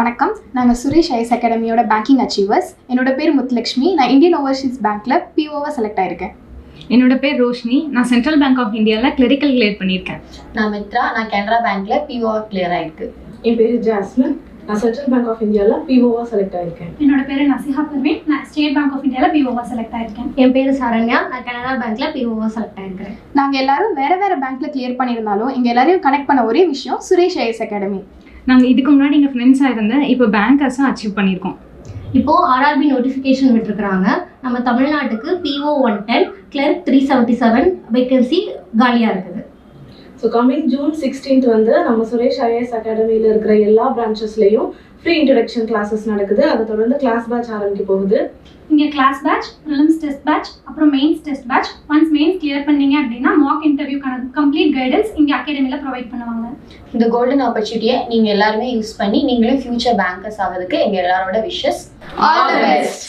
வணக்கம். நாங்கள் Suresh IS அகாடமியோட banking achievers. என்னோட பேர் முத்துலட்சுமி. நான் இந்தியன் ஓவர்சீஸ் பேங்க்கில் பிஓவாக செலக்ட் ஆகிருக்கேன். என்னோட பேர் ரோஷினி. நான் சென்ட்ரல் பேங்க் ஆஃப் இந்தியாவில் கிளரிக்கல் கிளியர் பண்ணியிருக்கேன். நான் மித்ரா. நான் கனரா பேங்க்ல பிஓவாக கிளியர் ஆகிருக்கு. என் பேர் ஜாஸ்மின். நான் சென்ட்ரல் பேங்க் ஆஃப் இந்தியாவில் பிஓவாக செலக்ட் ஆகிருக்கேன். என்னோட பேர் நசிஹா பர்வீன். நான் ஸ்டேட் பேங்க் ஆஃப் இந்தியாவில் பிஓவாக செலக்ட் ஆகிருக்கேன். என் பேர் சரண்யா. நான் கனரா பேங்க்ல பிஓவாக செலக்ட் ஆகிருக்கிறேன். நாங்கள் எல்லாரும் வேறு பேங்க்கில் கிளியர் பண்ணியிருந்தாலும் எங்கள் எல்லாரையும் கனெக்ட் பண்ண ஒரே விஷயம் சுரேஷ் ஐஎஸ் அகாடமி. நாங்கள் இதுக்கு முன்னாடி எங்கள் ஃப்ரெண்ட்ஸாக இருந்தேன். இப்போ பேங்கர்ஸாக அச்சீவ் பண்ணியிருக்கோம். இப்போது ஆர்ஆர்பி நோட்டிஃபிகேஷன் விட்டுருக்குறாங்க. நம்ம தமிழ்நாட்டுக்கு PO 110 கிளர்க் 377 வேகன்சி காலியாக இருக்குது. ஸோ கம்மிங் ஜூன் 16th வந்து நம்ம சுரேஷ் ஐஏஎஸ் அகாடமியில் இருக்கிற எல்லா பிரான்ச்சஸ்லையும் ஃப்ரீ இன்ட்ரடக்ஷன் கிளாஸஸ் நடக்குது. அதை தொடர்ந்து கிளாஸ் பேட்ச் ஆரம்பிக்க போகுது. இங்கே class batch, prelims test batch, அப்புறம் mains test batch. Once mains clear பண்ணீங்க அப்படின்னா மாக் இன்டர்வியூக்கான கம்ப்ளீட் கைடன்ஸ் இங்கே அகாடமியில் ப்ரொவைட் பண்ணுவாங்க. இந்த கோல்டன் ஆப்பர்ச்சுனிட்டியை நீங்கள் எல்லாருமே யூஸ் பண்ணி நீங்களும் ஃபியூச்சர் பேங்கர்ஸ் ஆகிறதுக்கு எங்கள் எல்லாரோட விஷஸ். All the best.